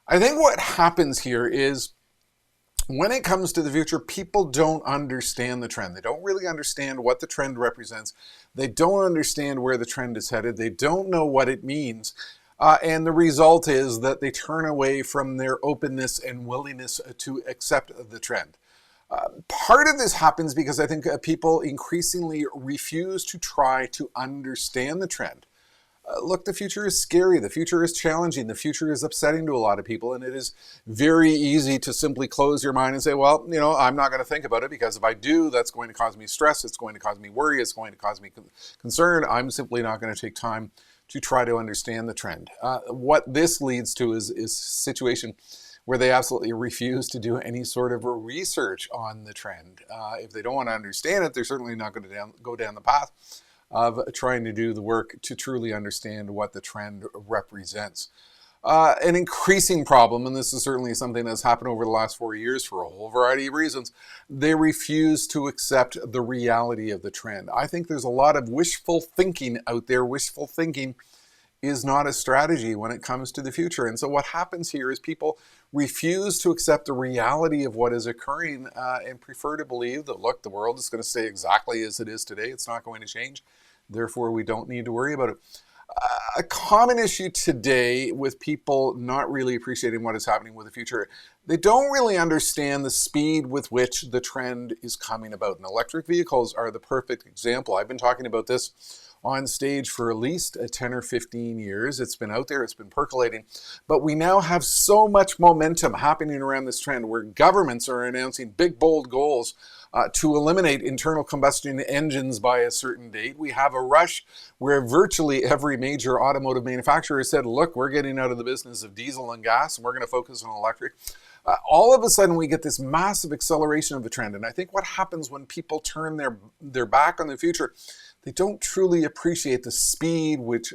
I think what happens here is when it comes to the future, people don't understand the trend. They don't really understand what the trend represents. They don't understand where the trend is headed. They don't know what it means. And the result is that they turn away from their openness and willingness to accept the trend. Part of this happens because I think people increasingly refuse to try to understand the trend. Look, the future is scary, the future is challenging, the future is upsetting to a lot of people, and it is very easy to simply close your mind and say, well, I'm not going to think about it because if I do, that's going to cause me stress, it's going to cause me worry, it's going to cause me concern. I'm simply not going to take time to try to understand the trend. What this leads to is a situation where they absolutely refuse to do any sort of research on the trend. If they don't want to understand it, they're certainly not going to go down the path of trying to do the work to truly understand what the trend represents. An increasing problem, and this is certainly something that's happened over the last 4 years for a whole variety of reasons, they refuse to accept the reality of the trend. I think there's a lot of wishful thinking out there. Wishful thinking is not a strategy when it comes to the future. And so what happens here is people refuse to accept the reality of what is occurring and prefer to believe that, look, the world is going to stay exactly as it is today. It's not going to change. Therefore, we don't need to worry about it. A common issue today with people not really appreciating what is happening with the future, they don't really understand the speed with which the trend is coming about. And electric vehicles are the perfect example. I've been talking about this on stage for at least 10 or 15 years. It's been out there, it's been percolating, but we now have so much momentum happening around this trend where governments are announcing big, bold goals to eliminate internal combustion engines by a certain date. We have a rush where virtually every major automotive manufacturer said, look, we're getting out of the business of diesel and gas and we're going to focus on electric. All of a sudden we get this massive acceleration of the trend. And I think what happens when people turn their back on the future, they don't truly appreciate the speed which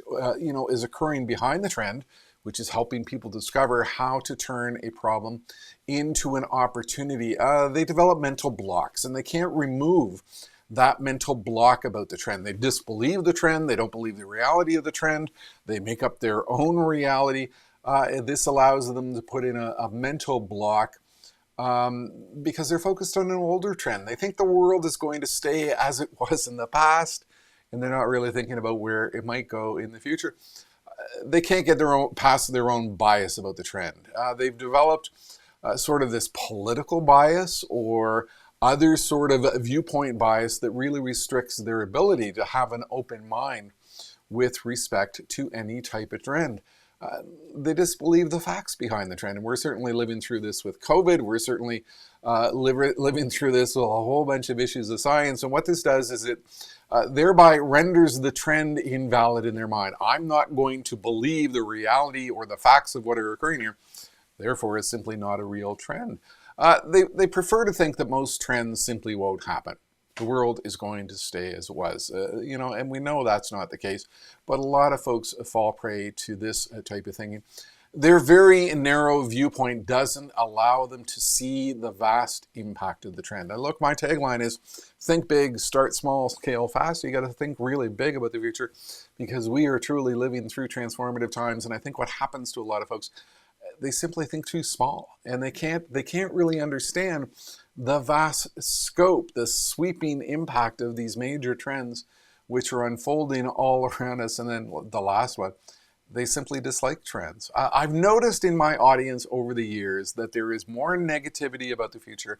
is occurring behind the trend, which is helping people discover how to turn a problem into an opportunity. They develop mental blocks and they can't remove that mental block about the trend. They disbelieve the trend. They don't believe the reality of the trend. They make up their own reality. This allows them to put in a mental block because they're focused on an older trend. They think the world is going to stay as it was in the past, and they're not really thinking about where it might go in the future. They can't get past their own bias about the trend. They've developed sort of this political bias or other sort of viewpoint bias that really restricts their ability to have an open mind with respect to any type of trend. They disbelieve the facts behind the trend. And we're certainly living through this with COVID. We're certainly living through this with a whole bunch of issues of science. And what this does is it thereby renders the trend invalid in their mind. I'm not going to believe the reality or the facts of what are occurring here. Therefore, it's simply not a real trend. They prefer to think that most trends simply won't happen. The world is going to stay as it was, and we know that's not the case, but a lot of folks fall prey to this type of thinking. Their very narrow viewpoint doesn't allow them to see the vast impact of the trend. And look, my tagline is think big, start small, scale fast. You got to think really big about the future because we are truly living through transformative times. And I think what happens to a lot of folks, they simply think too small and they can't really understand the vast scope, the sweeping impact of these major trends which are unfolding all around us. And then the last one, they simply dislike trends. I've noticed in my audience over the years that there is more negativity about the future.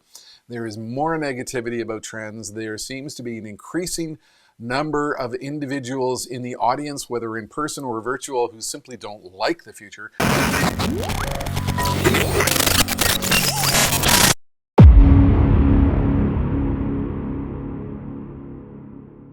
There is more negativity about trends. There seems to be an increasing number of individuals in the audience, whether in person or virtual, who simply don't like the future.